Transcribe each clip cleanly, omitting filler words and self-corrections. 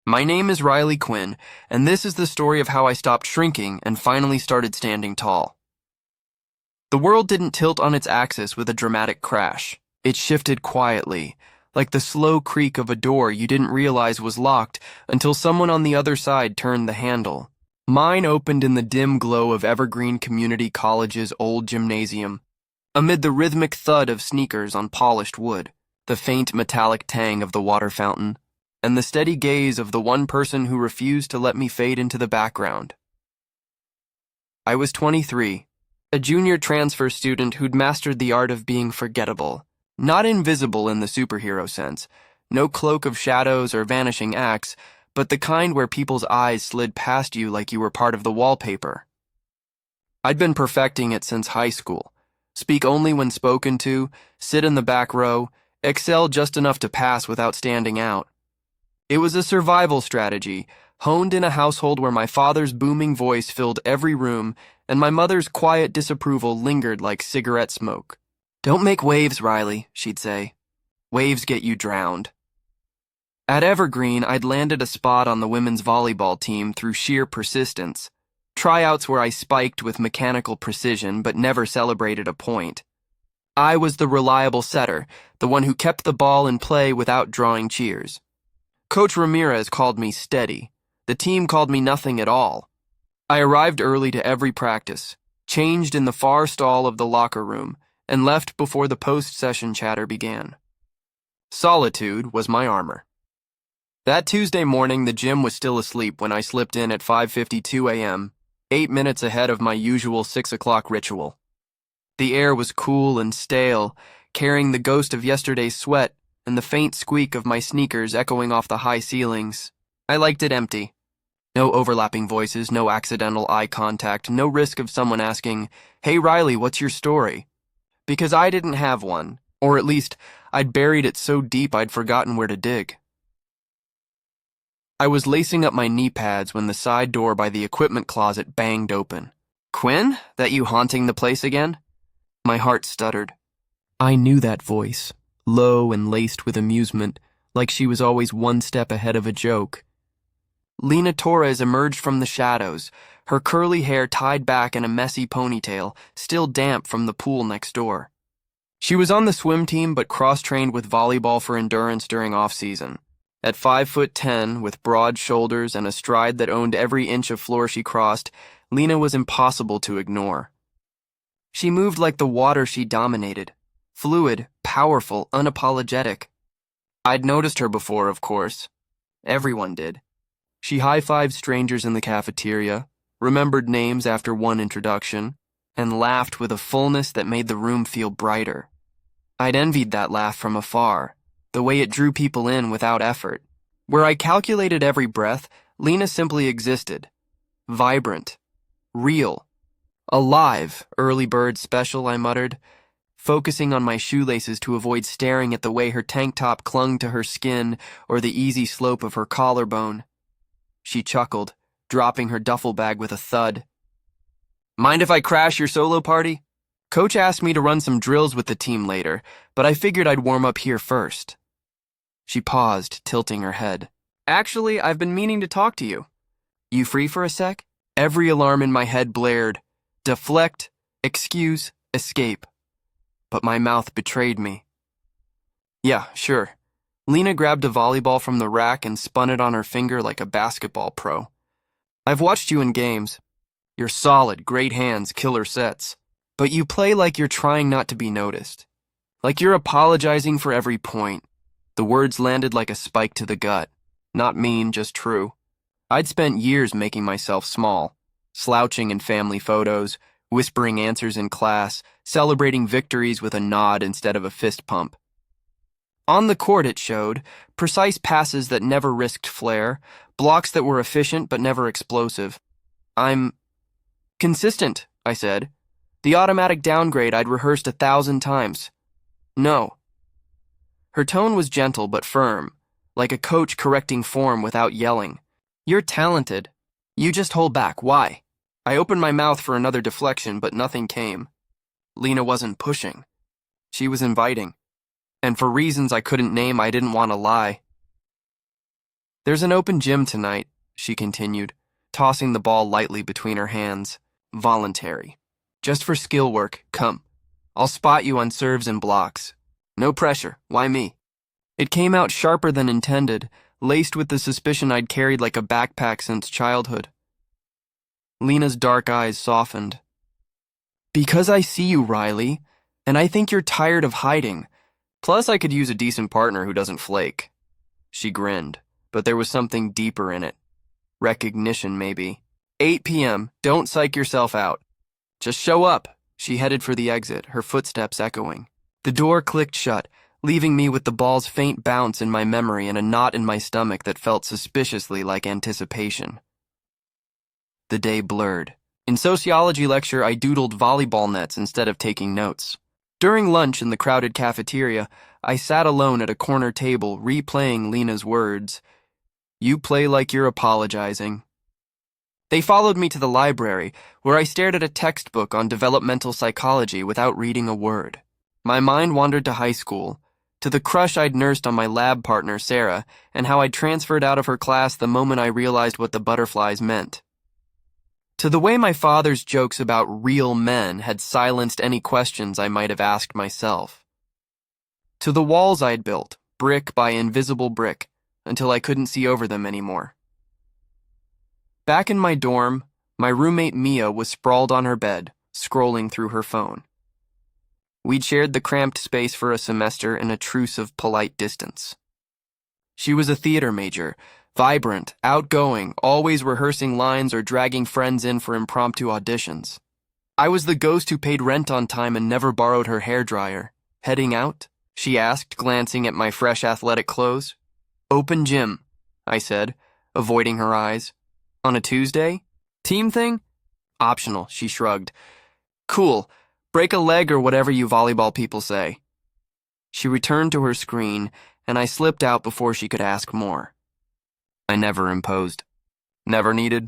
My name is Riley Quinn, and this is the story of how I stopped shrinking and finally started standing tall. The world didn't tilt on its axis with a dramatic crash. It shifted quietly, like the slow creak of a door you didn't realize was locked until someone on the other side turned the handle. Mine opened in the dim glow of Evergreen Community College's old gymnasium, amid the rhythmic thud of sneakers on polished wood, the faint metallic tang of the water fountain, and the steady gaze of the one person who refused to let me fade into the background. I was 23, a junior transfer student who'd mastered the art of being forgettable, not invisible in the superhero sense, no cloak of shadows or vanishing acts, but the kind where people's eyes slid past you like you were part of the wallpaper. I'd been perfecting it since high school. Speak only when spoken to, sit in the back row, excel just enough to pass without standing out. It was a survival strategy, honed in a household where my father's booming voice filled every room and my mother's quiet disapproval lingered like cigarette smoke. "Don't make waves, Riley," she'd say. "Waves get you drowned." At Evergreen, I'd landed a spot on the women's volleyball team through sheer persistence. Tryouts where I spiked with mechanical precision but never celebrated a point. I was the reliable setter, the one who kept the ball in play without drawing cheers. Coach Ramirez called me steady. The team called me nothing at all. I arrived early to every practice, changed in the far stall of the locker room, and left before the post-session chatter began. Solitude was my armor. That Tuesday morning, the gym was still asleep when I slipped in at 5:52 a.m., 8 minutes ahead of my usual 6 o'clock ritual. The air was cool and stale, carrying the ghost of yesterday's sweat and the faint squeak of my sneakers echoing off the high ceilings. I liked it empty. No overlapping voices, no accidental eye contact, no risk of someone asking, "Hey Riley, what's your story?" Because I didn't have one, or at least I'd buried it so deep I'd forgotten where to dig. I was lacing up my knee pads when the side door by the equipment closet banged open. "Quinn, that you haunting the place again?" My heart stuttered. I knew that voice, low and laced with amusement, like she was always one step ahead of a joke. Lena Torres emerged from the shadows, her curly hair tied back in a messy ponytail, still damp from the pool next door. She was on the swim team but cross-trained with volleyball for endurance during off-season. At 5'10", with broad shoulders and a stride that owned every inch of floor she crossed, Lena was impossible to ignore. She moved like the water she dominated, fluid, powerful, unapologetic. I'd noticed her before, of course. Everyone did. She high-fived strangers in the cafeteria, remembered names after one introduction, and laughed with a fullness that made the room feel brighter. I'd envied that laugh from afar, the way it drew people in without effort. Where I calculated every breath, Lena simply existed. Vibrant. Real. "Alive, early bird special," I muttered, focusing on my shoelaces to avoid staring at the way her tank top clung to her skin or the easy slope of her collarbone. She chuckled, dropping her duffel bag with a thud. "Mind if I crash your solo party? Coach asked me to run some drills with the team later, but I figured I'd warm up here first." She paused, tilting her head. "Actually, I've been meaning to talk to you. You free for a sec?" Every alarm in my head blared. Deflect, excuse, escape. But my mouth betrayed me. "Yeah, sure." Lena grabbed a volleyball from the rack and spun it on her finger like a basketball pro. "I've watched you in games. You're solid, great hands, killer sets. But you play like you're trying not to be noticed. Like you're apologizing for every point." The words landed like a spike to the gut. Not mean, just true. I'd spent years making myself small, slouching in family photos, whispering answers in class, celebrating victories with a nod instead of a fist pump. On the court, it showed, precise passes that never risked flair, blocks that were efficient but never explosive. "I'm consistent," I said. The automatic downgrade I'd rehearsed 1,000 times. "No." Her tone was gentle but firm, like a coach correcting form without yelling. "You're talented. You just hold back. Why?" I opened my mouth for another deflection, but nothing came. Lena wasn't pushing. She was inviting. And for reasons I couldn't name, I didn't want to lie. There's an open gym tonight, she continued, tossing the ball lightly between her hands. Voluntary. Just for skill work, come. I'll spot you on serves and blocks. No pressure, why me? It came out sharper than intended, laced with the suspicion I'd carried like a backpack since childhood. Lena's dark eyes softened. Because I see you, Riley, and I think you're tired of hiding. Plus, I could use a decent partner who doesn't flake. She grinned, but there was something deeper in it. Recognition, maybe. 8 p.m., don't psych yourself out. Just show up. She headed for the exit, her footsteps echoing. The door clicked shut, leaving me with the ball's faint bounce in my memory and a knot in my stomach that felt suspiciously like anticipation. The day blurred. In sociology lecture, I doodled volleyball nets instead of taking notes. During lunch in the crowded cafeteria, I sat alone at a corner table replaying Lena's words. You play like you're apologizing. They followed me to the library, where I stared at a textbook on developmental psychology without reading a word. My mind wandered to high school, to the crush I'd nursed on my lab partner, Sarah, and how I'd transferred out of her class the moment I realized what the butterflies meant. To the way my father's jokes about real men had silenced any questions I might have asked myself. To the walls I'd built, brick by invisible brick, until I couldn't see over them anymore. Back in my dorm, my roommate Mia was sprawled on her bed, scrolling through her phone. We'd shared the cramped space for a semester in a truce of polite distance. She was a theater major, vibrant, outgoing, always rehearsing lines or dragging friends in for impromptu auditions. I was the ghost who paid rent on time and never borrowed her hairdryer. Heading out? She asked, glancing at my fresh athletic clothes. Open gym, I said, avoiding her eyes. On a Tuesday? Team thing? Optional, she shrugged. Cool. Break a leg or whatever you volleyball people say. She returned to her screen, and I slipped out before she could ask more. I never imposed. Never needed.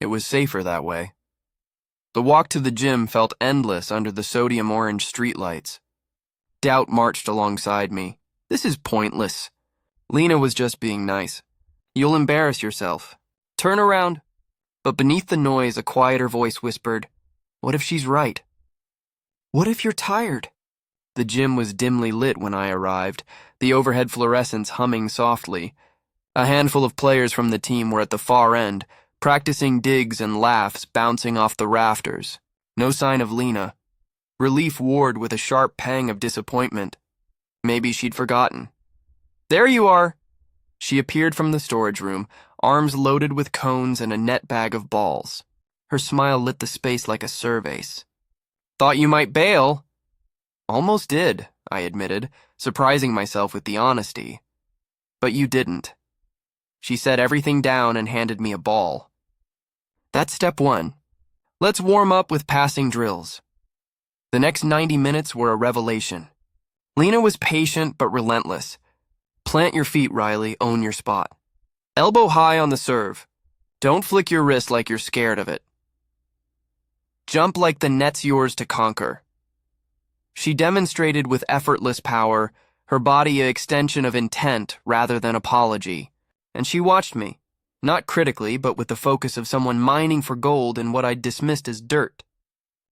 It was safer that way. The walk to the gym felt endless under the sodium orange streetlights. Doubt marched alongside me. This is pointless. Lena was just being nice. You'll embarrass yourself. Turn around. But beneath the noise, a quieter voice whispered, What if she's right? What if you're tired? The gym was dimly lit when I arrived, the overhead fluorescents humming softly. A handful of players from the team were at the far end, practicing digs and laughs bouncing off the rafters. No sign of Lena. Relief warred with a sharp pang of disappointment. Maybe she'd forgotten. There you are! She appeared from the storage room, arms loaded with cones and a net bag of balls. Her smile lit the space like a cervase. Thought you might bail. Almost did, I admitted, surprising myself with the honesty. But you didn't. She set everything down and handed me a ball. That's step one. Let's warm up with passing drills. The next 90 minutes were a revelation. Lena was patient but relentless. Plant your feet, Riley, own your spot. Elbow high on the serve. Don't flick your wrist like you're scared of it. Jump like the net's yours to conquer. She demonstrated with effortless power, her body an extension of intent rather than apology. And she watched me, not critically, but with the focus of someone mining for gold in what I'd dismissed as dirt.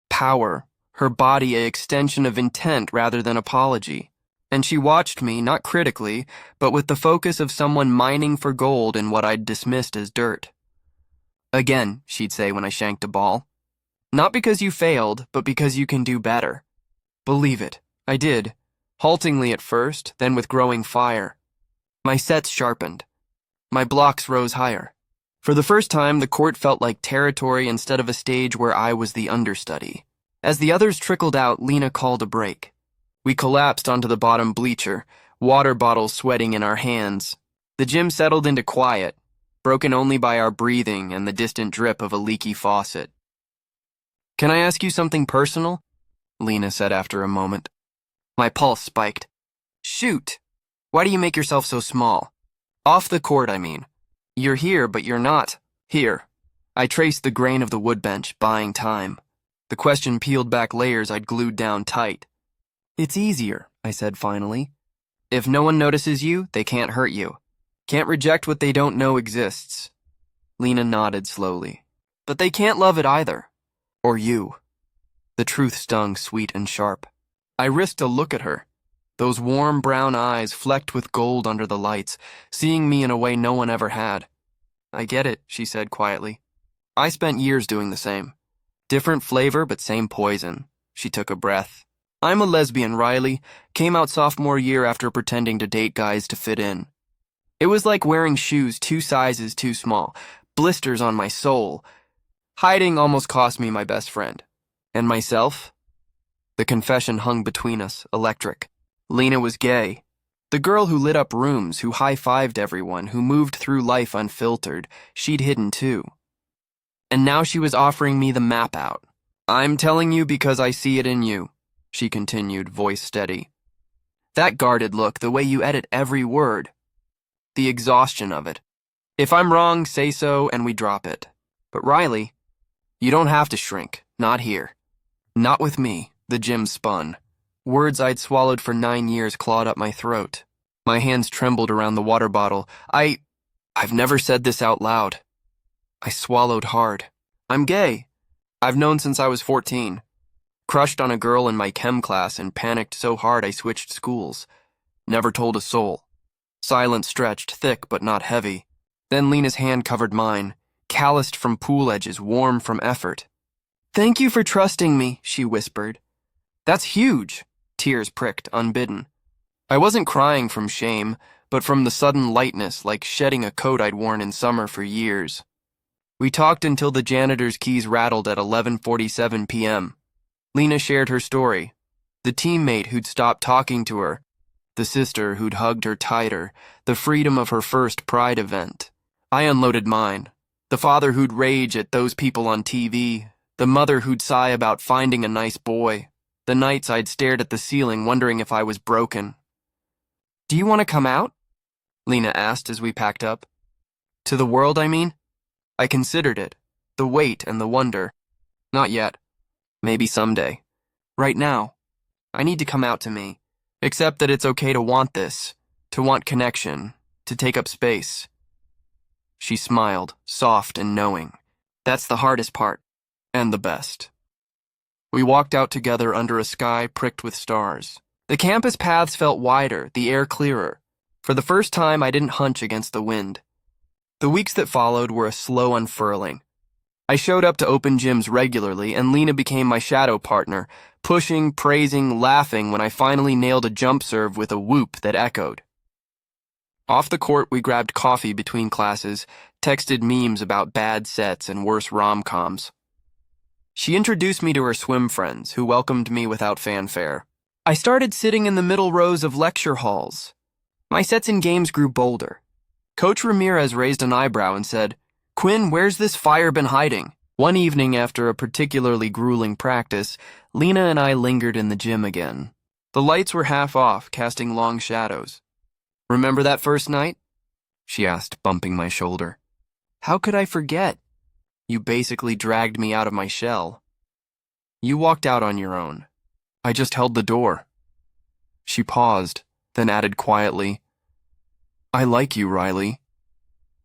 Power, her body an extension of intent rather than apology. And she watched me, not critically, but with the focus of someone mining for gold in what I'd dismissed as dirt. Again, she'd say when I shanked a ball. Not because you failed, but because you can do better. Believe it, I did, haltingly at first, then with growing fire. My sets sharpened. My blocks rose higher. For the first time, the court felt like territory instead of a stage where I was the understudy. As the others trickled out, Lena called a break. We collapsed onto the bottom bleacher, water bottles sweating in our hands. The gym settled into quiet, broken only by our breathing and the distant drip of a leaky faucet. Can I ask you something personal? Lena said after a moment. My pulse spiked. Shoot! Why do you make yourself so small? Off the court, I mean. You're here, but you're not. Here. I traced the grain of the woodbench, buying time. The question peeled back layers I'd glued down tight. It's easier, I said finally. If no one notices you, they can't hurt you. Can't reject what they don't know exists. Lena nodded slowly. But they can't love it either. Or you. The truth stung sweet and sharp. I risked a look at her. Those warm brown eyes flecked with gold under the lights, seeing me in a way no one ever had. I get it, she said quietly. I spent years doing the same. Different flavor, but same poison. She took a breath. I'm a lesbian, Riley. Came out sophomore year after pretending to date guys to fit in. It was like wearing shoes 2 sizes too small, blisters on my soul. Hiding almost cost me my best friend. And myself? The confession hung between us, electric. Lena was gay. The girl who lit up rooms, who high-fived everyone, who moved through life unfiltered, she'd hidden too. And now she was offering me the map out. I'm telling you because I see it in you, she continued, voice steady. That guarded look, the way you edit every word. The exhaustion of it. If I'm wrong, say so and we drop it. But Riley, you don't have to shrink, not here. Not with me, the gym spun. Words I'd swallowed for 9 years clawed up my throat. My hands trembled around the water bottle. I've never said this out loud. I swallowed hard. I'm gay. I've known since I was 14. Crushed on a girl in my chem class and panicked so hard I switched schools. Never told a soul. Silence stretched, thick but not heavy. Then Lena's hand covered mine, calloused from pool edges, warm from effort. Thank you for trusting me, she whispered. That's huge. Tears pricked, unbidden. I wasn't crying from shame, but from the sudden lightness, like shedding a coat I'd worn in summer for years. We talked until the janitor's keys rattled at 11:47 p.m. Lena shared her story. The teammate who'd stopped talking to her, the sister who'd hugged her tighter, the freedom of her first Pride event. I unloaded mine. The father who'd rage at those people on TV, the mother who'd sigh about finding a nice boy, the nights I'd stared at the ceiling wondering if I was broken. Do you want to come out? Lena asked as we packed up. To the world, I mean? I considered it, the weight and the wonder. Not yet. Maybe someday. Right now. I need to come out to me. Accept that it's okay to want this, to want connection, to take up space. She smiled, soft and knowing. That's the hardest part, and the best. We walked out together under a sky pricked with stars. The campus paths felt wider, the air clearer. For the first time, I didn't hunch against the wind. The weeks that followed were a slow unfurling. I showed up to open gyms regularly, and Lena became my shadow partner, pushing, praising, laughing when I finally nailed a jump serve with a whoop that echoed. Off the court, we grabbed coffee between classes, texted memes about bad sets and worse rom-coms. She introduced me to her swim friends, who welcomed me without fanfare. I started sitting in the middle rows of lecture halls. My sets and games grew bolder. Coach Ramirez raised an eyebrow and said, Quinn, where's this fire been hiding? One evening after a particularly grueling practice, Lena and I lingered in the gym again. The lights were half off, casting long shadows. Remember that first night? She asked, bumping my shoulder. How could I forget? You basically dragged me out of my shell. You walked out on your own. I just held the door. She paused, then added quietly, I like you, Riley.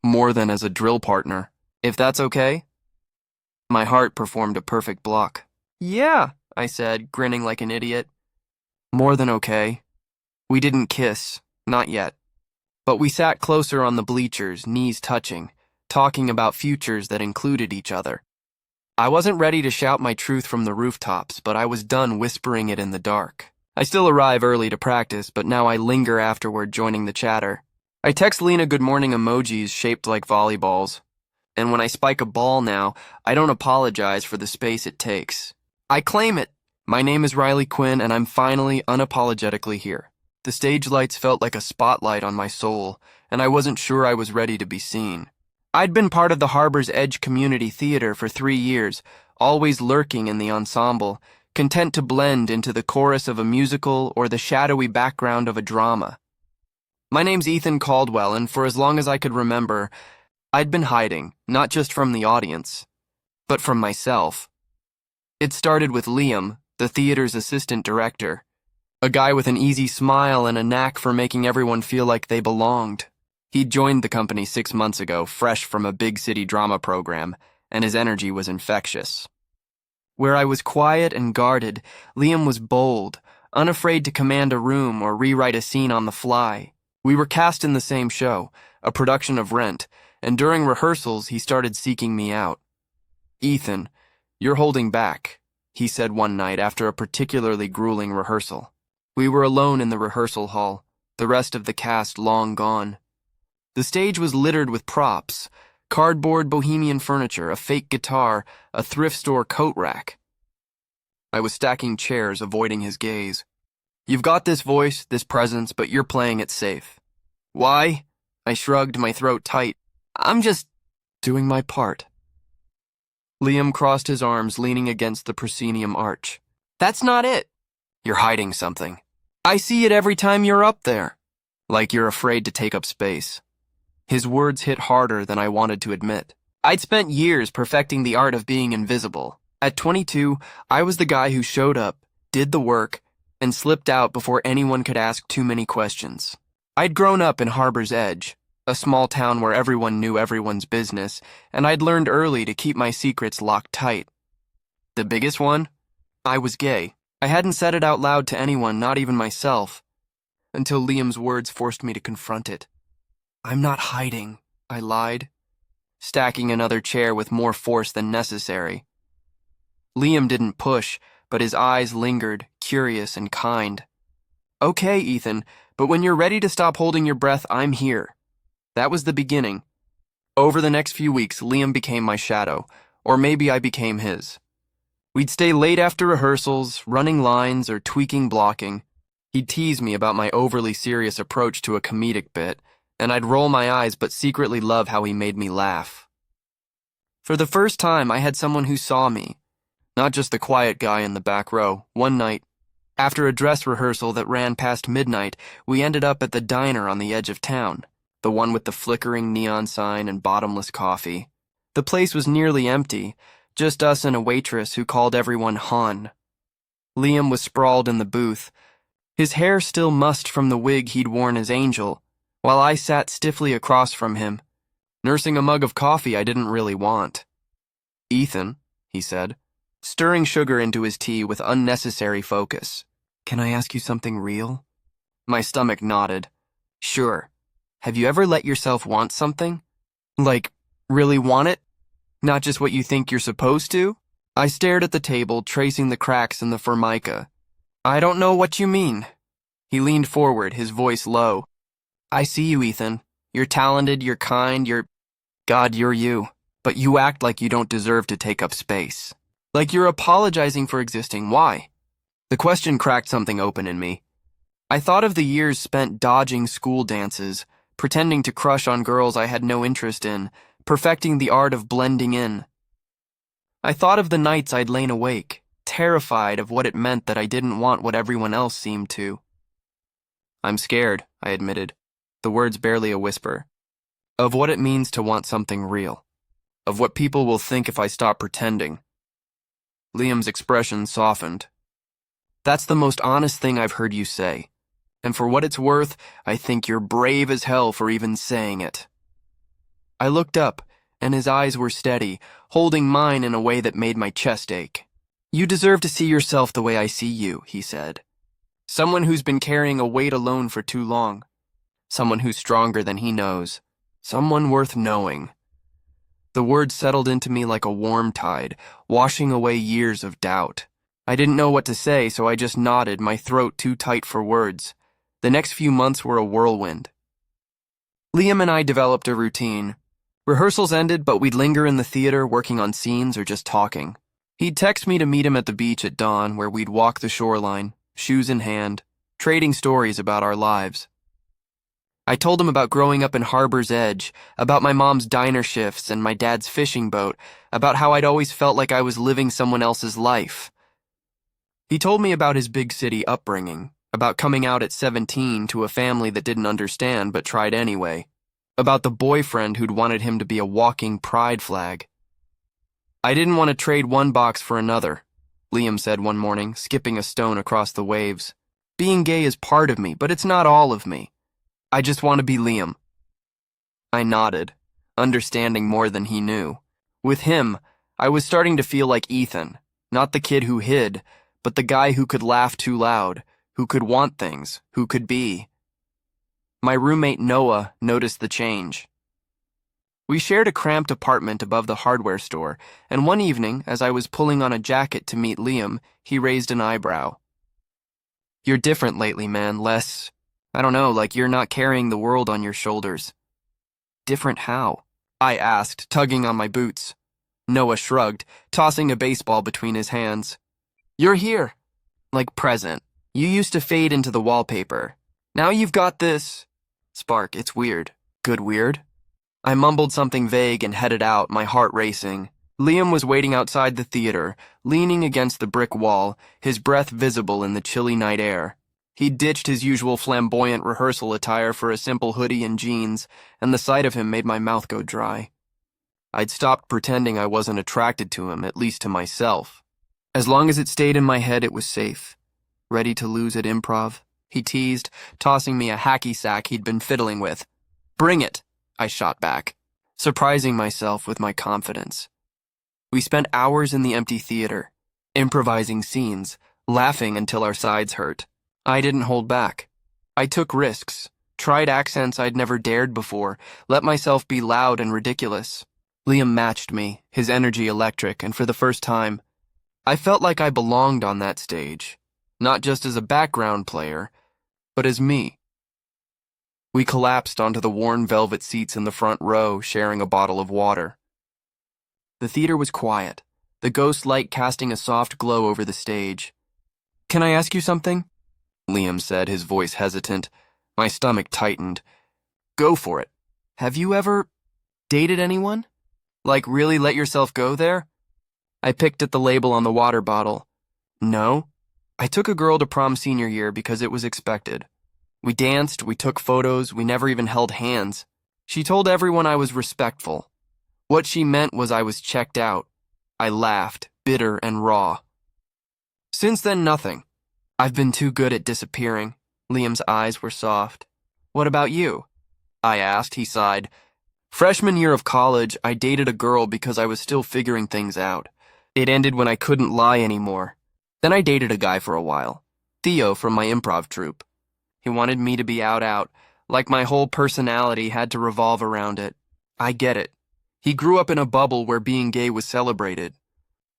More than as a drill partner, if that's okay? My heart performed a perfect block. Yeah, I said, grinning like an idiot. More than okay. We didn't kiss, not yet. But we sat closer on the bleachers, knees touching, talking about futures that included each other. I wasn't ready to shout my truth from the rooftops, but I was done whispering it in the dark. I still arrive early to practice, but now I linger afterward, joining the chatter. I text Lena good morning emojis shaped like volleyballs. And when I spike a ball now, I don't apologize for the space it takes. I claim it. My name is Riley Quinn, and I'm finally unapologetically here. The stage lights felt like a spotlight on my soul, and I wasn't sure I was ready to be seen. I'd been part of the Harbor's Edge Community Theater for 3 years, always lurking in the ensemble, content to blend into the chorus of a musical or the shadowy background of a drama. My name's Ethan Caldwell, and for as long as I could remember, I'd been hiding, not just from the audience, but from myself. It started with Liam, the theater's assistant director, a guy with an easy smile and a knack for making everyone feel like they belonged. He'd joined the company 6 months ago, fresh from a big city drama program, and his energy was infectious. Where I was quiet and guarded, Liam was bold, unafraid to command a room or rewrite a scene on the fly. We were cast in the same show, a production of Rent, and during rehearsals he started seeking me out. "Ethan, you're holding back," he said one night after a particularly grueling rehearsal. We were alone in the rehearsal hall, the rest of the cast long gone. The stage was littered with props, cardboard bohemian furniture, a fake guitar, a thrift store coat rack. I was stacking chairs, avoiding his gaze. "You've got this voice, this presence, but you're playing it safe." "Why?" I shrugged, my throat tight. "I'm just doing my part." Liam crossed his arms, leaning against the proscenium arch. "That's not it." "You're hiding something." "I see it every time you're up there." "Like you're afraid to take up space." His words hit harder than I wanted to admit. I'd spent years perfecting the art of being invisible. At 22, I was the guy who showed up, did the work, and slipped out before anyone could ask too many questions. I'd grown up in Harbor's Edge, a small town where everyone knew everyone's business, and I'd learned early to keep my secrets locked tight. The biggest one? I was gay. I hadn't said it out loud to anyone, not even myself, until Liam's words forced me to confront it. "I'm not hiding," I lied, stacking another chair with more force than necessary. Liam didn't push, but his eyes lingered, curious and kind. "Okay, Ethan, but when you're ready to stop holding your breath, I'm here." That was the beginning. Over the next few weeks, Liam became my shadow, or maybe I became his. We'd stay late after rehearsals, running lines or tweaking blocking. He'd tease me about my overly serious approach to a comedic bit, and I'd roll my eyes but secretly love how he made me laugh. For the first time, I had someone who saw me, not just the quiet guy in the back row. One night, after a dress rehearsal that ran past midnight, we ended up at the diner on the edge of town, the one with the flickering neon sign and bottomless coffee. The place was nearly empty, just us and a waitress who called everyone Han. Liam was sprawled in the booth, his hair still mussed from the wig he'd worn as Angel, while I sat stiffly across from him, nursing a mug of coffee I didn't really want. "Ethan," he said, stirring sugar into his tea with unnecessary focus. "Can I ask you something real?" My stomach nodded. "Sure. Have you ever let yourself want something? Like, really want it? Not just what you think you're supposed to?" I stared at the table, tracing the cracks in the formica. "I don't know what you mean." He leaned forward, his voice low. "I see you, Ethan. You're talented, you're kind, God, you're you. But you act like you don't deserve to take up space. Like you're apologizing for existing. Why?" The question cracked something open in me. I thought of the years spent dodging school dances, pretending to crush on girls I had no interest in, perfecting the art of blending in. I thought of the nights I'd lain awake, terrified of what it meant that I didn't want what everyone else seemed to. "I'm scared," I admitted, the words barely a whisper, "of what it means to want something real, of what people will think if I stop pretending." Liam's expression softened. "That's the most honest thing I've heard you say, and for what it's worth, I think you're brave as hell for even saying it." I looked up, and his eyes were steady, holding mine in a way that made my chest ache. "You deserve to see yourself the way I see you," he said. "Someone who's been carrying a weight alone for too long. Someone who's stronger than he knows. Someone worth knowing." The words settled into me like a warm tide, washing away years of doubt. I didn't know what to say, so I just nodded, my throat too tight for words. The next few months were a whirlwind. Liam and I developed a routine. Rehearsals ended, but we'd linger in the theater working on scenes or just talking. He'd text me to meet him at the beach at dawn, where we'd walk the shoreline, shoes in hand, trading stories about our lives. I told him about growing up in Harbor's Edge, about my mom's diner shifts and my dad's fishing boat, about how I'd always felt like I was living someone else's life. He told me about his big city upbringing, about coming out at 17 to a family that didn't understand but tried anyway, about the boyfriend who'd wanted him to be a walking pride flag. "I didn't want to trade one box for another," Liam said one morning, skipping a stone across the waves. "Being gay is part of me, but it's not all of me. I just want to be Liam." I nodded, understanding more than he knew. With him, I was starting to feel like Ethan, not the kid who hid, but the guy who could laugh too loud, who could want things, who could be. My roommate Noah noticed the change. We shared a cramped apartment above the hardware store, and one evening, as I was pulling on a jacket to meet Liam, he raised an eyebrow. "You're different lately, man, less, I don't know, like you're not carrying the world on your shoulders." "Different how?" I asked, tugging on my boots. Noah shrugged, tossing a baseball between his hands. "You're here. Like present. You used to fade into the wallpaper. Now you've got this spark. It's weird." "Good weird?" I mumbled something vague and headed out, my heart racing. Liam was waiting outside the theater, leaning against the brick wall, his breath visible in the chilly night air. He'd ditched his usual flamboyant rehearsal attire for a simple hoodie and jeans, and the sight of him made my mouth go dry. I'd stopped pretending I wasn't attracted to him, at least to myself. As long as it stayed in my head, it was safe. "Ready to lose at improv?" he teased, tossing me a hacky sack he'd been fiddling with. "Bring it," I shot back, surprising myself with my confidence. We spent hours in the empty theater, improvising scenes, laughing until our sides hurt. I didn't hold back. I took risks, tried accents I'd never dared before, let myself be loud and ridiculous. Liam matched me, his energy electric, and for the first time, I felt like I belonged on that stage, not just as a background player, but as me. We collapsed onto the worn velvet seats in the front row, sharing a bottle of water. The theater was quiet, the ghost light casting a soft glow over the stage. "Can I ask you something?" Liam said, his voice hesitant. My stomach tightened. "Go for it. Have you ever dated anyone? Like really let yourself go there?" I picked at the label on the water bottle. "No. I took a girl to prom senior year because it was expected. We danced, we took photos, we never even held hands. She told everyone I was respectful. What she meant was I was checked out." I laughed, bitter and raw. "Since then, nothing. I've been too good at disappearing." Liam's eyes were soft. "What about you?" I asked. He sighed. "Freshman year of college, I dated a girl because I was still figuring things out. It ended when I couldn't lie anymore. Then I dated a guy for a while. Theo from my improv troupe. He wanted me to be out, like my whole personality had to revolve around it. I get it. He grew up in a bubble where being gay was celebrated.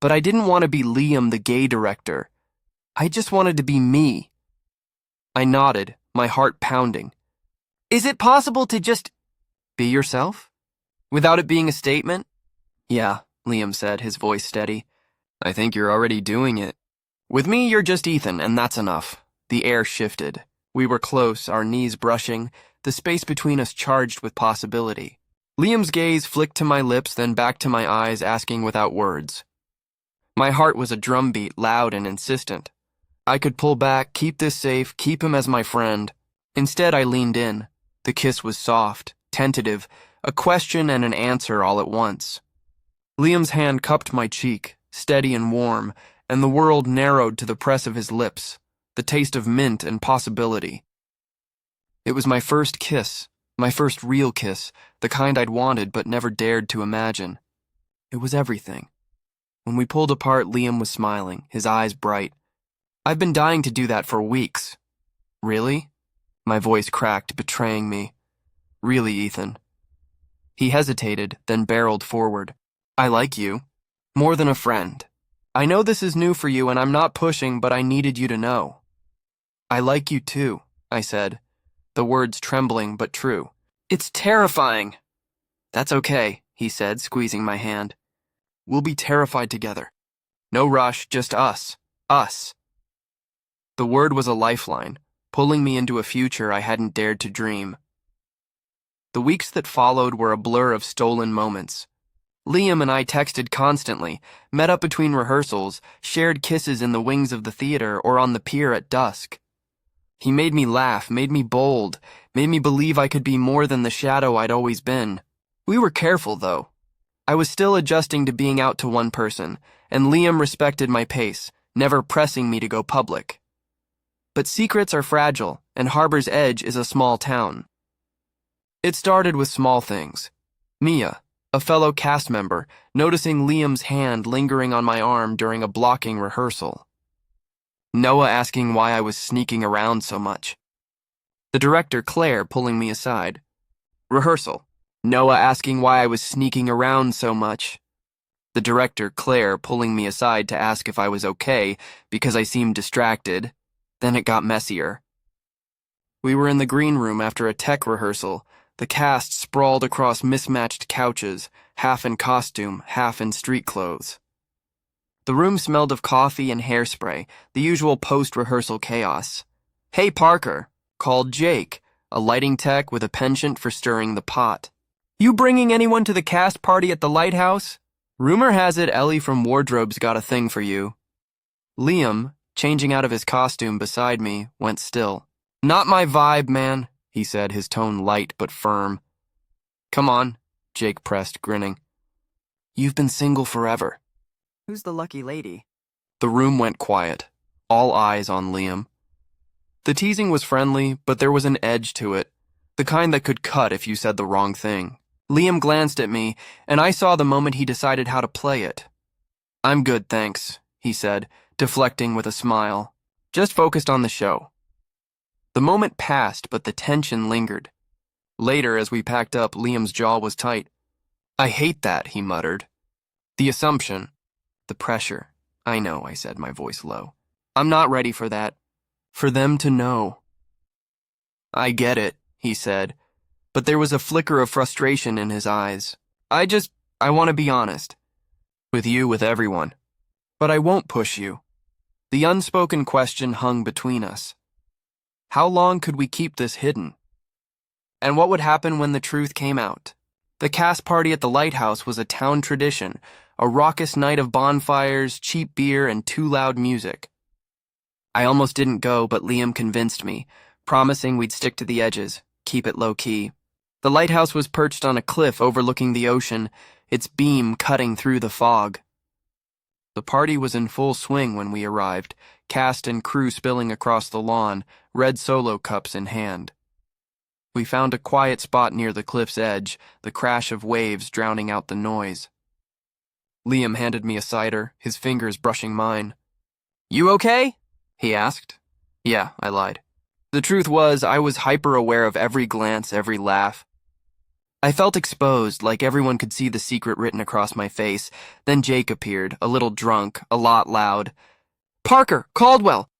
But I didn't want to be Liam, the gay director. I just wanted to be me." I nodded, my heart pounding. "Is it possible to just be yourself? Without it being a statement?" "Yeah," Liam said, his voice steady. "I think you're already doing it. With me, you're just Ethan, and that's enough." The air shifted. We were close, our knees brushing, the space between us charged with possibility. Liam's gaze flicked to my lips, then back to my eyes, asking without words. My heart was a drumbeat, loud and insistent. I could pull back, keep this safe, keep him as my friend. Instead, I leaned in. The kiss was soft, tentative, a question and an answer all at once. Liam's hand cupped my cheek, steady and warm, and the world narrowed to the press of his lips, the taste of mint and possibility. It was my first kiss, my first real kiss, the kind I'd wanted but never dared to imagine. It was everything. When we pulled apart, Liam was smiling, his eyes bright. "I've been dying to do that for weeks." "Really?" My voice cracked, betraying me. "Really, Ethan." He hesitated, then barreled forward. "I like you. More than a friend. I know this is new for you and I'm not pushing, but I needed you to know." "I like you too," I said, the words trembling but true. "It's terrifying." "That's okay," he said, squeezing my hand. "We'll be terrified together. No rush, just us. Us." The word was a lifeline, pulling me into a future I hadn't dared to dream. The weeks that followed were a blur of stolen moments. Liam and I texted constantly, met up between rehearsals, shared kisses in the wings of the theater or on the pier at dusk. He made me laugh, made me bold, made me believe I could be more than the shadow I'd always been. We were careful, though. I was still adjusting to being out to one person, and Liam respected my pace, never pressing me to go public. But secrets are fragile, and Harbor's Edge is a small town. It started with small things. Mia, a fellow cast member, noticing Liam's hand lingering on my arm during a blocking rehearsal. Noah asking why I was sneaking around so much. The director, Claire, pulling me aside. Rehearsal. Noah asking why I was sneaking around so much. The director, Claire, pulling me aside to ask if I was okay because I seemed distracted. Then it got messier. We were in the green room after a tech rehearsal. The cast sprawled across mismatched couches, half in costume, half in street clothes. The room smelled of coffee and hairspray, the usual post-rehearsal chaos. "Hey, Parker," called Jake, a lighting tech with a penchant for stirring the pot. "You bringing anyone to the cast party at the lighthouse? Rumor has it Ellie from Wardrobe's got a thing for you." Liam, changing out of his costume beside me, went still. "Not my vibe, man," he said, his tone light but firm. "Come on," Jake pressed, grinning. "You've been single forever." Who's the lucky lady? The room went quiet, all eyes on Liam. The teasing was friendly, but there was an edge to it, the kind that could cut if you said the wrong thing. Liam glanced at me, and I saw the moment he decided how to play it. "I'm good, thanks," he said, deflecting with a smile. "Just focused on the show." The moment passed, but the tension lingered. Later, as we packed up, Liam's jaw was tight. "I hate that," he muttered. "The assumption. The pressure." "I know," I said, my voice low. "I'm not ready for that. For them to know." "I get it," he said, but there was a flicker of frustration in his eyes. I want to be honest. With you, with everyone. But I won't push you." The unspoken question hung between us. How long could we keep this hidden? And what would happen when the truth came out? The cast party at the lighthouse was a town tradition, a raucous night of bonfires, cheap beer, and too loud music. I almost didn't go, but Liam convinced me, promising we'd stick to the edges, keep it low-key. The lighthouse was perched on a cliff overlooking the ocean, its beam cutting through the fog. The party was in full swing when we arrived, cast and crew spilling across the lawn, red Solo cups in hand. We found a quiet spot near the cliff's edge, the crash of waves drowning out the noise. Liam handed me a cider, his fingers brushing mine. "You okay?" he asked. "Yeah," I lied. The truth was, I was hyper-aware of every glance, every laugh. I felt exposed, like everyone could see the secret written across my face. Then Jake appeared, a little drunk, a lot loud. "Parker, Caldwell!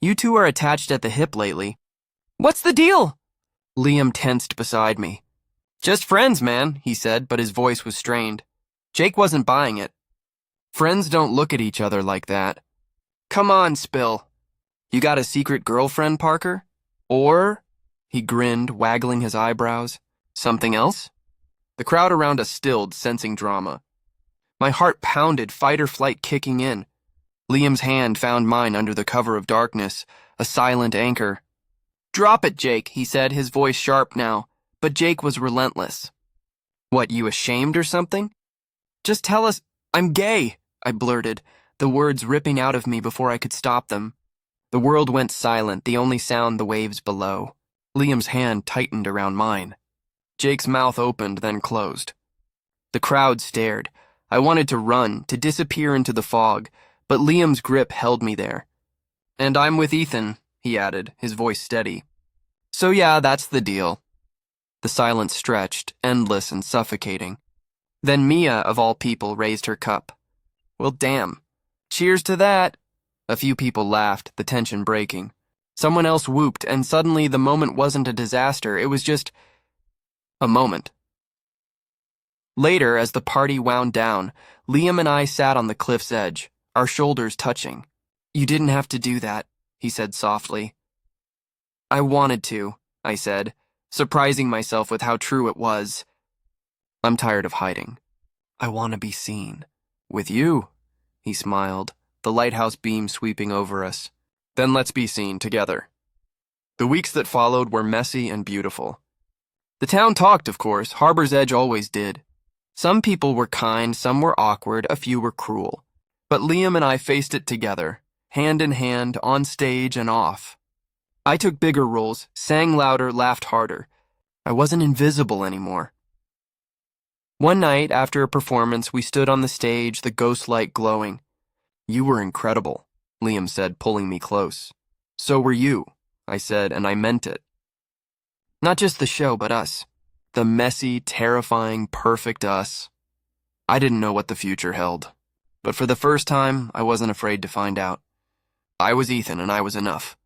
You two are attached at the hip lately. What's the deal?" Liam tensed beside me. "Just friends, man," he said, but his voice was strained. Jake wasn't buying it. "Friends don't look at each other like that." "Come on, Spill. You got a secret girlfriend, Parker? Or," he grinned, waggling his eyebrows, "something else?" The crowd around us stilled, sensing drama. My heart pounded, fight or flight kicking in. Liam's hand found mine under the cover of darkness, a silent anchor. "Drop it, Jake," he said, his voice sharp now, but Jake was relentless. "What, you ashamed or something?" "Just tell us, I'm gay," I blurted, the words ripping out of me before I could stop them. The world went silent, the only sound the waves below. Liam's hand tightened around mine. Jake's mouth opened, then closed. The crowd stared. I wanted to run, to disappear into the fog, but Liam's grip held me there. "And I'm with Ethan," he added, his voice steady. "So yeah, that's the deal." The silence stretched, endless and suffocating. Then Mia, of all people, raised her cup. "Well, damn. Cheers to that." A few people laughed, the tension breaking. Someone else whooped, and suddenly the moment wasn't a disaster, it was just a moment. Later, as the party wound down, Liam and I sat on the cliff's edge, our shoulders touching. "You didn't have to do that," he said softly. "I wanted to," I said, surprising myself with how true it was. "I'm tired of hiding. I want to be seen." "With you," he smiled, the lighthouse beam sweeping over us. "Then let's be seen together." The weeks that followed were messy and beautiful. The town talked, of course. Harbor's Edge always did. Some people were kind, some were awkward, a few were cruel. But Liam and I faced it together, hand in hand, on stage and off. I took bigger roles, sang louder, laughed harder. I wasn't invisible anymore. One night, after a performance, we stood on the stage, the ghost light glowing. "You were incredible," Liam said, pulling me close. "So were you," I said, and I meant it. Not just the show, but us. The messy, terrifying, perfect us. I didn't know what the future held, but for the first time, I wasn't afraid to find out. I was Ethan, and I was enough.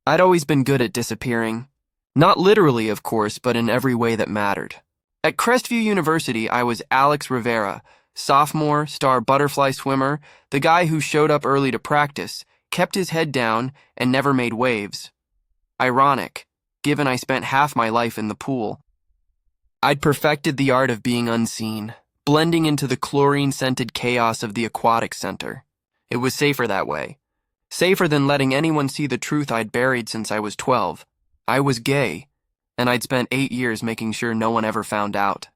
I'd always been good at disappearing. Not literally, of course, but in every way that mattered. At Crestview University, I was Alex Rivera, sophomore, star butterfly swimmer, the guy who showed up early to practice, kept his head down, and never made waves. Ironic, given I spent half my life in the pool. I'd perfected the art of being unseen, blending into the chlorine-scented chaos of the aquatic center. It was safer that way. Safer than letting anyone see the truth I'd buried since I was 12. I was gay, and I'd spent 8 years making sure no one ever found out.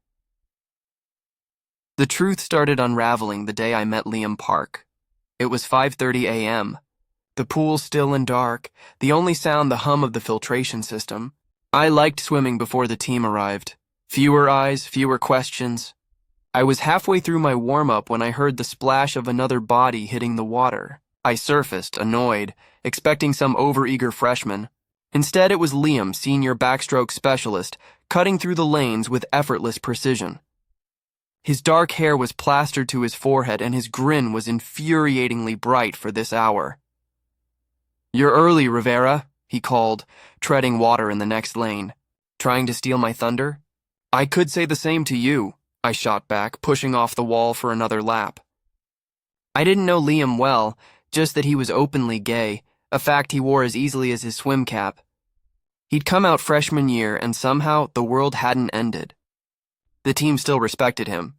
The truth started unraveling the day I met Liam Park. It was 5:30 a.m. The pool still and dark, the only sound the hum of the filtration system. I liked swimming before the team arrived. Fewer eyes, fewer questions. I was halfway through my warm-up when I heard the splash of another body hitting the water. I surfaced, annoyed, expecting some overeager freshman. Instead, it was Liam, senior backstroke specialist, cutting through the lanes with effortless precision. His dark hair was plastered to his forehead, and his grin was infuriatingly bright for this hour. "You're early, Rivera," he called, treading water in the next lane. "Trying to steal my thunder?" "I could say the same to you," I shot back, pushing off the wall for another lap. I didn't know Liam well, just that he was openly gay, a fact he wore as easily as his swim cap. He'd come out freshman year, and somehow the world hadn't ended. The team still respected him.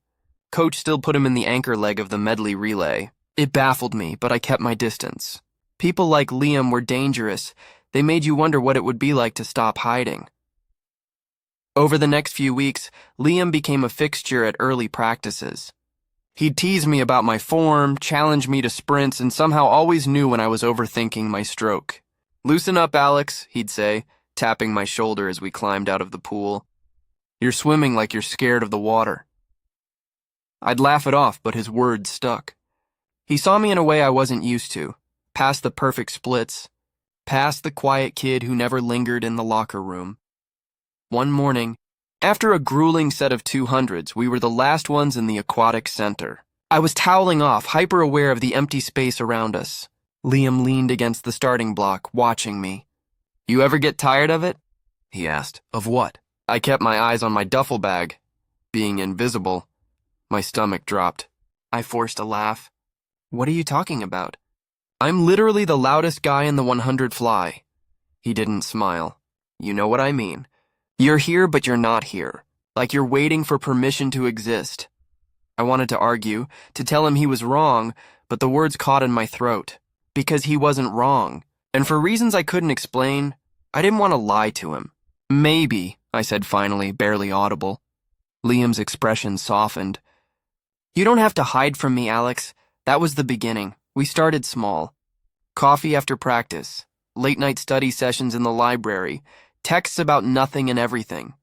Coach still put him in the anchor leg of the medley relay. It baffled me, but I kept my distance. People like Liam were dangerous. They made you wonder what it would be like to stop hiding. Over the next few weeks, Liam became a fixture at early practices. He'd tease me about my form, challenge me to sprints, and somehow always knew when I was overthinking my stroke. "Loosen up, Alex," he'd say, tapping my shoulder as we climbed out of the pool. "You're swimming like you're scared of the water." I'd laugh it off, but his words stuck. He saw me in a way I wasn't used to, past the perfect splits, past the quiet kid who never lingered in the locker room. One morning, after a grueling set of 200s, we were the last ones in the aquatic center. I was toweling off, hyper-aware of the empty space around us. Liam leaned against the starting block, watching me. "You ever get tired of it?" he asked. "Of what?" I kept my eyes on my duffel bag. Being invisible. My stomach dropped. I forced a laugh. "What are you talking about?" "I'm literally the loudest guy in the 100 fly." He didn't smile. "You know what I mean. You're here, but you're not here. Like you're waiting for permission to exist." I wanted to argue, to tell him he was wrong, but the words caught in my throat. Because he wasn't wrong. And for reasons I couldn't explain, I didn't want to lie to him. "Maybe," I said finally, barely audible. Liam's expression softened. "You don't have to hide from me, Alex. That was the beginning. We started small. Coffee after practice, late-night study sessions in the library, texts about nothing and everything."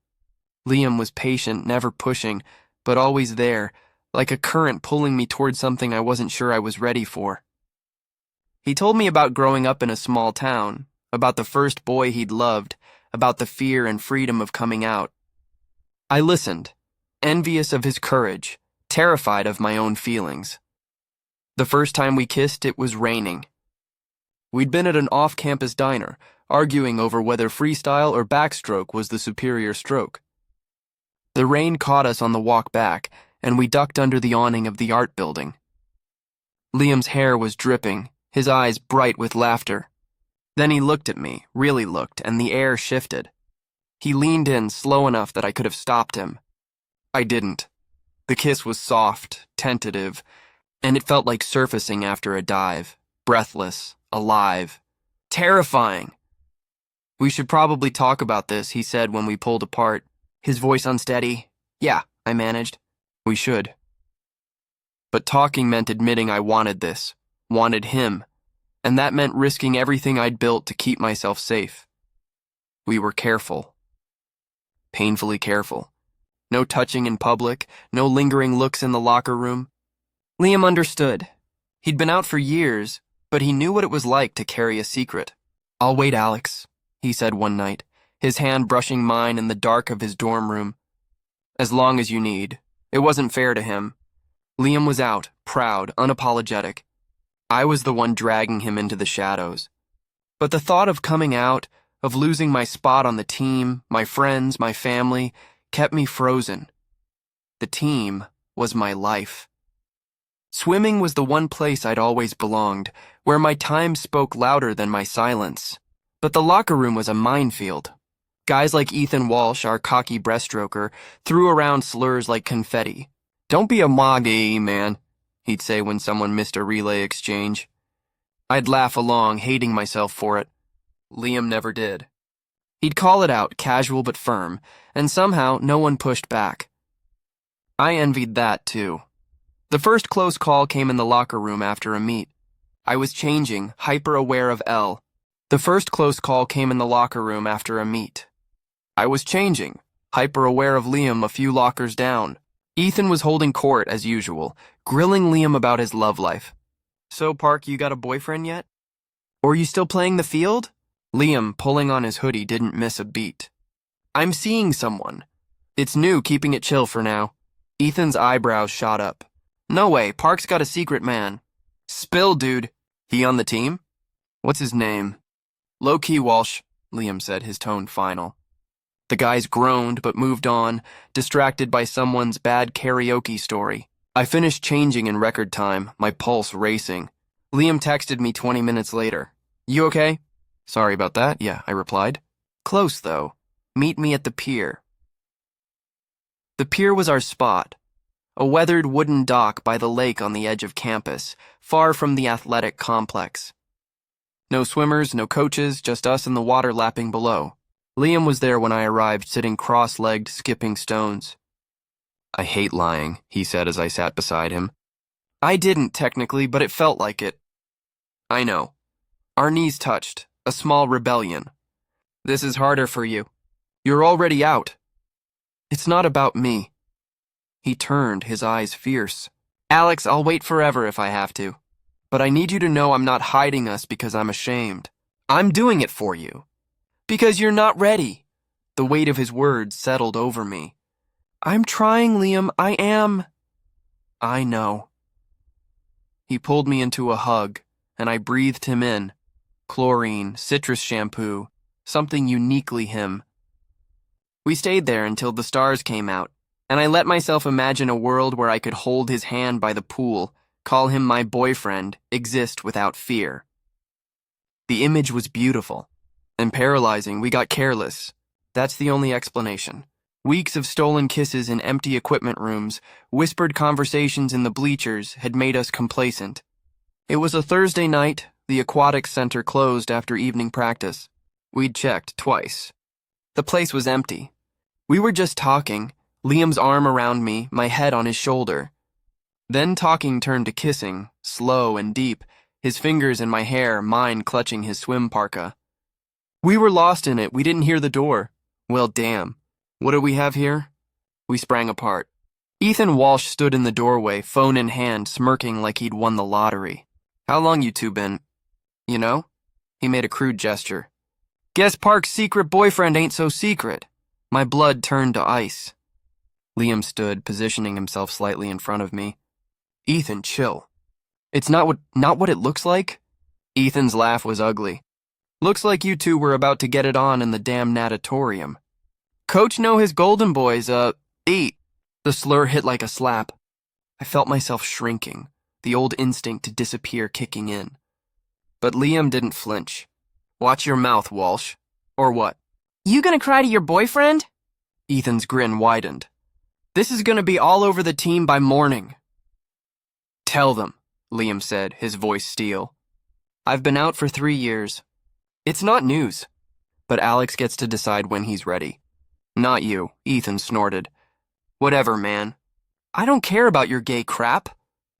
Liam was patient, never pushing, but always there, like a current pulling me toward something I wasn't sure I was ready for. He told me about growing up in a small town, about the first boy he'd loved, about the fear and freedom of coming out. I listened, envious of his courage, terrified of my own feelings. The first time we kissed, it was raining. We'd been at an off-campus diner, arguing over whether freestyle or backstroke was the superior stroke. The rain caught us on the walk back, and we ducked under the awning of the art building. Liam's hair was dripping, his eyes bright with laughter. Then he looked at me, really looked, and the air shifted. He leaned in slow enough that I could have stopped him. I didn't. The kiss was soft, tentative, and it felt like surfacing after a dive, breathless, alive, terrifying. "We should probably talk about this," he said when we pulled apart, his voice unsteady. "Yeah," I managed. "We should." But talking meant admitting I wanted this, wanted him, and that meant risking everything I'd built to keep myself safe. We were careful. painfully careful. No touching in public, no lingering looks in the locker room. Liam understood. He'd been out for years, but he knew what it was like to carry a secret. "I'll wait, Alex," he said one night, his hand brushing mine in the dark of his dorm room. "As long as you need." It wasn't fair to him. Liam was out, proud, unapologetic. I was the one dragging him into the shadows. But the thought of coming out, of losing my spot on the team, my friends, my family, kept me frozen. The team was my life. Swimming was the one place I'd always belonged, where my time spoke louder than my silence. But the locker room was a minefield. Guys like Ethan Walsh, our cocky breaststroker, threw around slurs like confetti. "Don't be a moggy, man," he'd say when someone missed a relay exchange. I'd laugh along, hating myself for it. Liam never did. He'd call it out, casual but firm, and somehow no one pushed back. I envied that, too. The first close call came in the locker room after a meet. I was changing, hyper-aware of Elle. The first close call came in the locker room after a meet. I was changing, hyper-aware of Liam a few lockers down. Ethan was holding court as usual, grilling Liam about his love life. "So, Park, you got a boyfriend yet? Or you still playing the field?" Liam, pulling on his hoodie, didn't miss a beat. "I'm seeing someone. It's new, keeping it chill for now." Ethan's eyebrows shot up. "No way, Park's got a secret man." "Spill, dude. He on the team?" "What's his name?" "Low-key Walsh," Liam said, his tone final. The guys groaned but moved on, distracted by someone's bad karaoke story. I finished changing in record time, my pulse racing. Liam texted me 20 minutes later. "You okay?" "Sorry about that, yeah," I replied. "Close, though. Meet me at the pier." The pier was our spot. A weathered wooden dock by the lake on the edge of campus, far from the athletic complex. No swimmers, no coaches, just us in the water lapping below. Liam was there when I arrived, sitting cross-legged, skipping stones. "I hate lying," he said as I sat beside him. I didn't, technically, but it felt like it. "I know." Our knees touched, a small rebellion. "This is harder for you. You're already out." "It's not about me." He turned, his eyes fierce. "Alex, I'll wait forever if I have to. But I need you to know I'm not hiding us because I'm ashamed. I'm doing it for you. Because you're not ready." The weight of his words settled over me. "I'm trying, Liam, I am." "I know." He pulled me into a hug, and I breathed him in. Chlorine, citrus shampoo, something uniquely him. We stayed there until the stars came out, and I let myself imagine a world where I could hold his hand by the pool, call him my boyfriend, exist without fear. The image was beautiful. And paralyzing, we got careless. That's the only explanation. Weeks of stolen kisses in empty equipment rooms, whispered conversations in the bleachers had made us complacent. It was a Thursday night, the aquatics center closed after evening practice. We'd checked twice. The place was empty. We were just talking, Liam's arm around me, my head on his shoulder. Then talking turned to kissing, slow and deep, his fingers in my hair, mine clutching his swim parka. We were lost in it. We didn't hear the door. Well, damn. What do we have here? We sprang apart. Ethan Walsh stood in the doorway, phone in hand, smirking like he'd won the lottery. "How long you two been? You know?" He made a crude gesture. "Guess Park's secret boyfriend ain't so secret." My blood turned to ice. Liam stood, positioning himself slightly in front of me. "Ethan, chill. It's not what it looks like?" Ethan's laugh was ugly. "Looks like you two were about to get it on in the damn natatorium." "Coach know his golden boys, eat." The slur hit like a slap. I felt myself shrinking, the old instinct to disappear kicking in. But Liam didn't flinch. "Watch your mouth, Walsh." "Or what?" "You gonna cry to your boyfriend?" Ethan's grin widened. "This is gonna be all over the team by morning." "Tell them," Liam said, his voice steel. "I've been out for 3 years. It's not news. But Alex gets to decide when he's ready." "Not you," Ethan snorted. "Whatever, man. I don't care about your gay crap.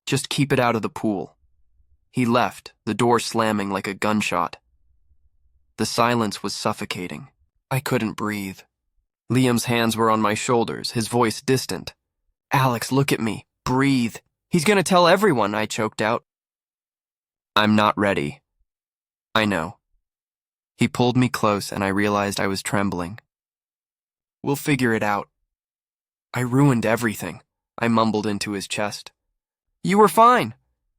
Just keep it out of the pool." He left, the door slamming like a gunshot. The silence was suffocating. I couldn't breathe. Liam's hands were on my shoulders, his voice distant. Alex, look at me. Breathe. He's gonna tell everyone, I choked out. I'm not ready. I know. He pulled me close and I realized I was trembling. We'll figure it out. I ruined everything, I mumbled into his chest. You were fine.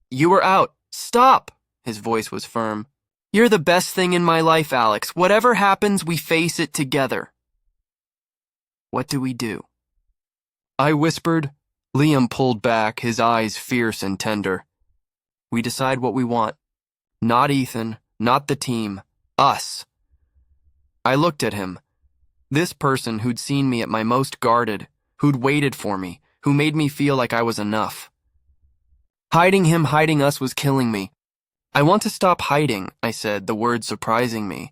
You were out. Stop! His voice was firm. You're the best thing in my life, Alex. Whatever happens, we face it together. What do we do? I whispered. Liam pulled back, his eyes fierce and tender. We decide what we want. Not Ethan, not the team. Us. I looked at him. This person who'd seen me at my most guarded, who'd waited for me, who made me feel like I was enough. Hiding him, hiding us was killing me. I want to stop hiding, I said, the words surprising me.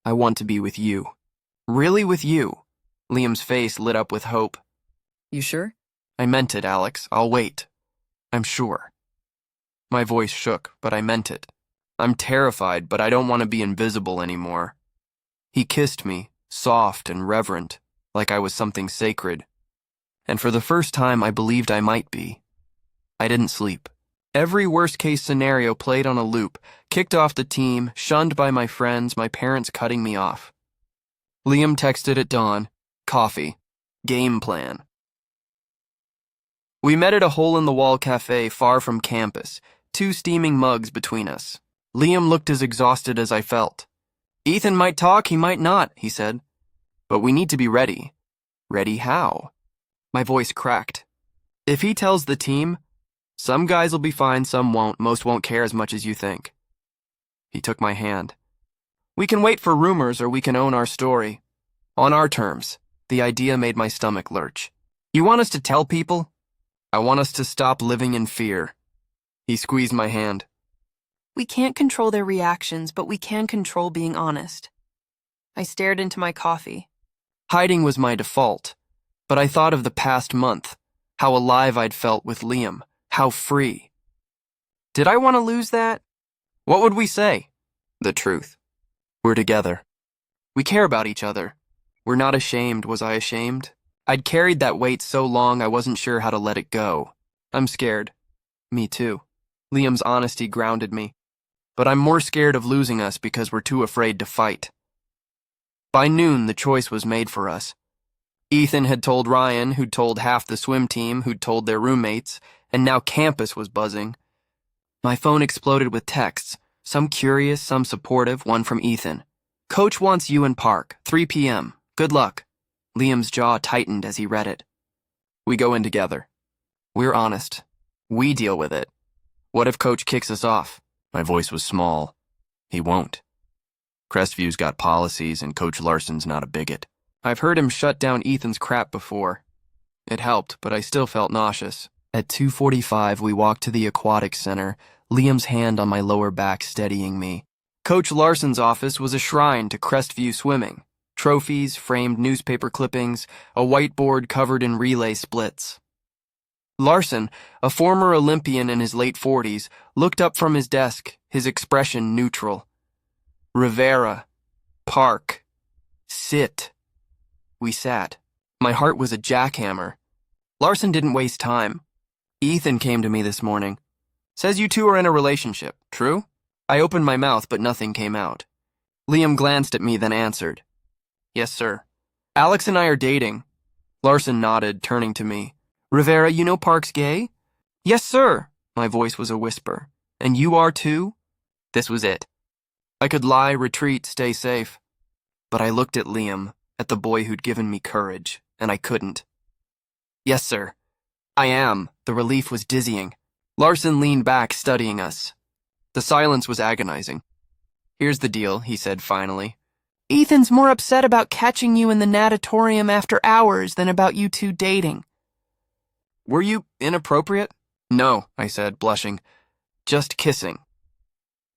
I want to be with you. Really with you. Liam's face lit up with hope. You sure? I meant it, Alex. I'll wait. I'm sure. My voice shook, but I meant it. I'm terrified, but I don't want to be invisible anymore. He kissed me, soft and reverent, like I was something sacred. And for the first time, I believed I might be. I didn't sleep. Every worst-case scenario played on a loop, kicked off the team, shunned by my friends, my parents cutting me off. Liam texted at dawn. Coffee. Game plan. We met at a hole-in-the-wall cafe far from campus, 2 steaming mugs between us. Liam looked as exhausted as I felt. Ethan might talk, he might not, he said. But we need to be ready. Ready how? My voice cracked. If he tells the team, some guys will be fine, some won't, most won't care as much as you think. He took my hand. We can wait for rumors or we can own our story. On our terms. The idea made my stomach lurch. You want us to tell people? I want us to stop living in fear. He squeezed my hand. We can't control their reactions, but we can control being honest. I stared into my coffee. Hiding was my default, but I thought of the past month, how alive I'd felt with Liam, how free. Did I want to lose that? What would we say? The truth. We're together. We care about each other. We're not ashamed. Was I ashamed? I'd carried that weight so long I wasn't sure how to let it go. I'm scared. Me too. Liam's honesty grounded me. But I'm more scared of losing us because we're too afraid to fight. By noon, the choice was made for us. Ethan had told Ryan, who'd told half the swim team, who'd told their roommates, and now campus was buzzing. My phone exploded with texts, some curious, some supportive, one from Ethan. Coach wants you in park, 3 p.m. Good luck. Liam's jaw tightened as he read it. We go in together. We're honest. We deal with it. What if Coach kicks us off? My voice was small. He won't. Crestview's got policies and Coach Larson's not a bigot. I've heard him shut down Ethan's crap before. It helped, but I still felt nauseous. At 2:45, we walked to the aquatic center, Liam's hand on my lower back steadying me. Coach Larson's office was a shrine to Crestview swimming. Trophies, framed newspaper clippings, a whiteboard covered in relay splits. Larson, a former Olympian in his late 40s, looked up from his desk, his expression neutral. Rivera. Park. Sit. We sat. My heart was a jackhammer. Larson didn't waste time. Ethan came to me this morning. Says you two are in a relationship, true? I opened my mouth, but nothing came out. Liam glanced at me, then answered. Yes, sir. Alex and I are dating. Larson nodded, turning to me. Rivera, you know Park's gay? Yes, sir. My voice was a whisper. And you are too? This was it. I could lie, retreat, stay safe. But I looked at Liam, at the boy who'd given me courage, and I couldn't. Yes, sir. I am. The relief was dizzying. Larson leaned back, studying us. The silence was agonizing. Here's the deal, he said finally. Ethan's more upset about catching you in the natatorium after hours than about you two dating. Were you inappropriate? No, I said, blushing. Just kissing.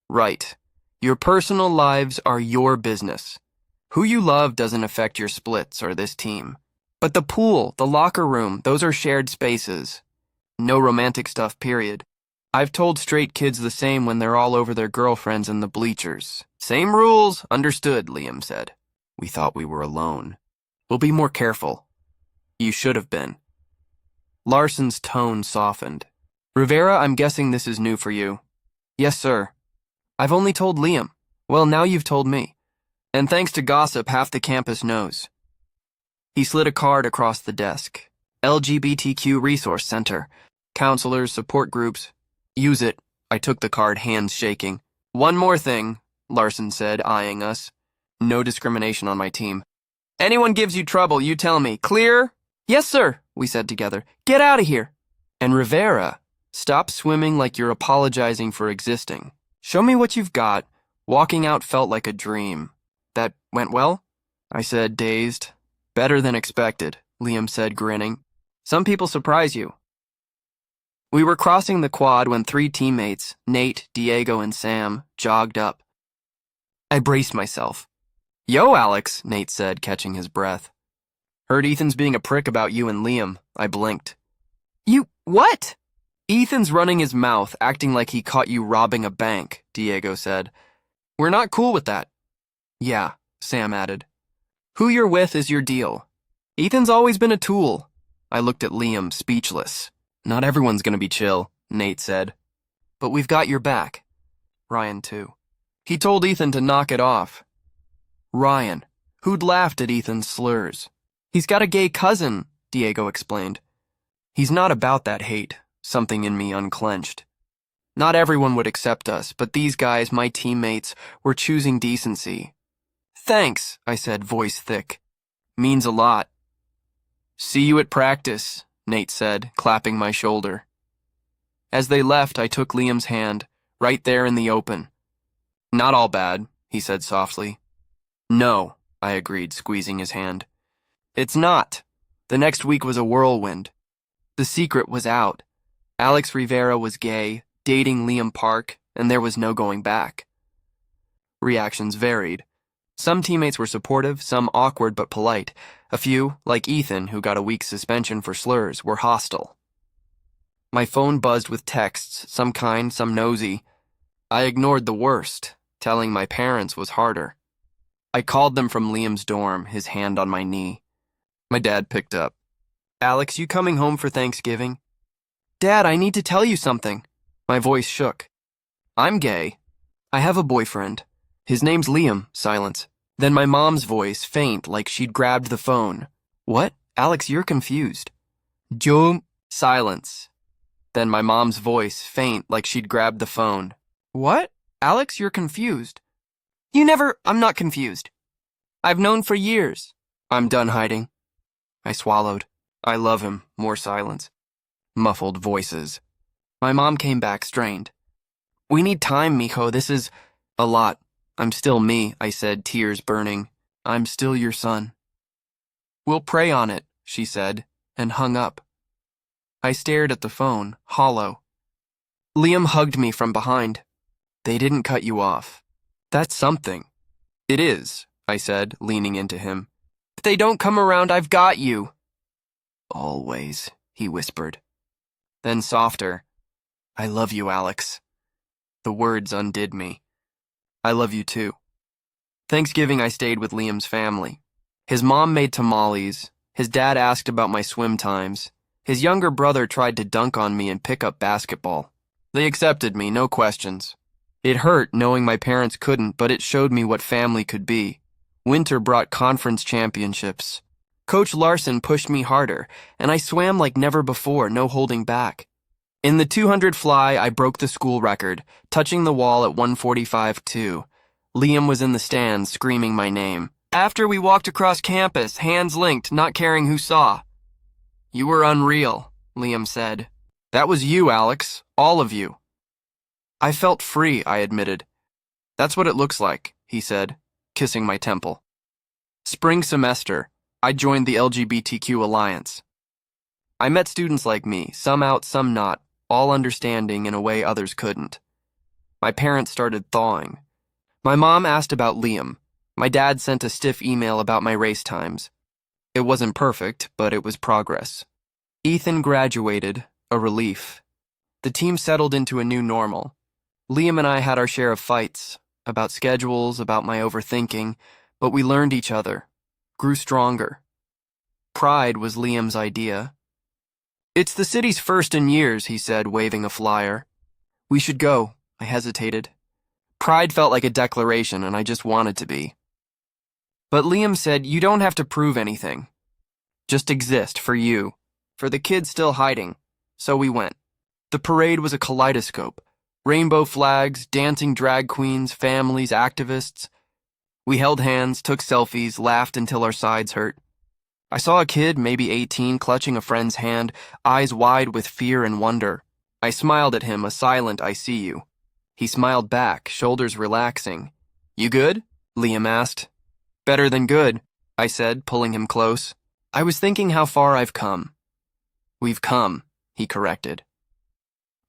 Right. Your personal lives are your business. Who you love doesn't affect your splits or this team. But the pool, the locker room, those are shared spaces. No romantic stuff, period. I've told straight kids the same when they're all over their girlfriends in the bleachers. Same rules, understood, Liam said. We thought we were alone. We'll be more careful. You should have been. Larson's tone softened. Rivera, I'm guessing this is new for you. Yes, sir. I've only told Liam. Well, now you've told me. And thanks to gossip, half the campus knows. He slid a card across the desk. LGBTQ Resource Center. Counselors, support groups. Use it. I took the card, hands shaking. One more thing, Larson said, eyeing us. No discrimination on my team. Anyone gives you trouble, you tell me. Clear? Yes, sir, we said together. Get out of here. And Rivera, stop swimming like you're apologizing for existing. Show me what you've got. Walking out felt like a dream. That went well? I said, dazed. Better than expected, Liam said, grinning. Some people surprise you. We were crossing the quad when 3 teammates, Nate, Diego, and Sam, jogged up. I braced myself. Yo, Alex, Nate said, catching his breath. Heard Ethan's being a prick about you and Liam. I blinked. You, what? Ethan's running his mouth, acting like he caught you robbing a bank, Diego said. We're not cool with that. Yeah, Sam added. Who you're with is your deal. Ethan's always been a tool. I looked at Liam, speechless. Not everyone's gonna be chill, Nate said. But we've got your back. Ryan, too. He told Ethan to knock it off. Ryan, who'd laughed at Ethan's slurs. He's got a gay cousin, Diego explained. He's not about that hate, something in me unclenched. Not everyone would accept us, but these guys, my teammates, were choosing decency. Thanks, I said, voice thick. Means a lot. See you at practice, Nate said, clapping my shoulder. As they left, I took Liam's hand, right there in the open. Not all bad, he said softly. No, I agreed, squeezing his hand. It's not. The next week was a whirlwind. The secret was out. Alex Rivera was gay, dating Liam Park, and there was no going back. Reactions varied. Some teammates were supportive, some awkward but polite. A few, like Ethan, who got a week's suspension for slurs, were hostile. My phone buzzed with texts, some kind, some nosy. I ignored the worst. Telling my parents was harder. I called them from Liam's dorm, his hand on my knee. My dad picked up. Alex, you coming home for Thanksgiving? Dad, I need to tell you something. My voice shook. I'm gay. I have a boyfriend. His name's Liam. Silence. Then my mom's voice, faint, like she'd grabbed the phone. What? Alex, you're confused. Yo. Silence. Then my mom's voice, faint, like she'd grabbed the phone. What? Alex, you're confused. I'm not confused. I've known for years. I'm done hiding. I swallowed. I love him. More silence. Muffled voices. My mom came back, strained. We need time, mijo. This is a lot. I'm still me, I said, tears burning. I'm still your son. We'll pray on it, she said, and hung up. I stared at the phone, hollow. Liam hugged me from behind. They didn't cut you off. That's something. It is, I said, leaning into him. If they don't come around, I've got you. Always, he whispered. Then softer. I love you, Alex. The words undid me. I love you too. Thanksgiving I stayed with Liam's family. His mom made tamales. His dad asked about my swim times. His younger brother tried to dunk on me and pick up basketball. They accepted me, no questions. It hurt knowing my parents couldn't, but it showed me what family could be. Winter brought conference championships. Coach Larson pushed me harder, and I swam like never before, no holding back. In the 200 fly, I broke the school record, touching the wall at 1:45.2. Liam was in the stands, screaming my name. After we walked across campus, hands linked, not caring who saw. You were unreal, Liam said. That was you, Alex. All of you. I felt free, I admitted. That's what it looks like, he said, kissing my temple. Spring semester, I joined the LGBTQ Alliance. I met students like me, some out, some not, all understanding in a way others couldn't. My parents started thawing. My mom asked about Liam. My dad sent a stiff email about my race times. It wasn't perfect, but it was progress. Ethan graduated, a relief. The team settled into a new normal. Liam and I had our share of fights, about schedules, about my overthinking, but we learned each other, grew stronger. Pride was Liam's idea. It's the city's first in years, he said, waving a flyer. We should go, I hesitated. Pride felt like a declaration, and I just wanted to be. But Liam said, you don't have to prove anything. Just exist for you, for the kids still hiding. So we went. The parade was a kaleidoscope. Rainbow flags, dancing drag queens, families, activists. We held hands, took selfies, laughed until our sides hurt. I saw a kid, maybe 18, clutching a friend's hand, eyes wide with fear and wonder. I smiled at him, a silent I see you. He smiled back, shoulders relaxing. You good? Liam asked. Better than good, I said, pulling him close. I was thinking how far I've come. We've come, he corrected.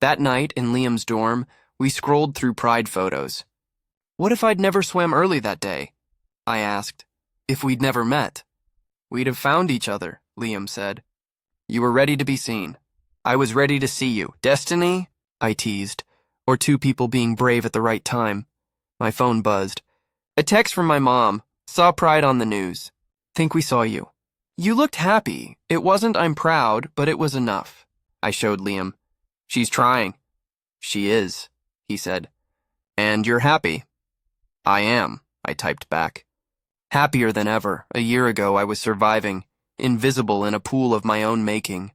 That night, in Liam's dorm, we scrolled through Pride photos. What if I'd never swam early that day? I asked. If we'd never met? We'd have found each other, Liam said. You were ready to be seen. I was ready to see you. Destiny? I teased. Or two people being brave at the right time. My phone buzzed. A text from my mom. Saw Pride on the news. Think we saw you. You looked happy. It wasn't I'm proud, but it was enough. I showed Liam. She's trying. She is, he said. And you're happy? I am, I typed back. Happier than ever. A year ago I was surviving, invisible in a pool of my own making.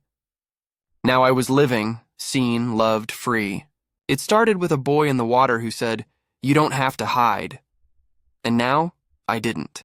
Now I was living, seen, loved, free. It started with a boy in the water who said, you don't have to hide. And now, I didn't.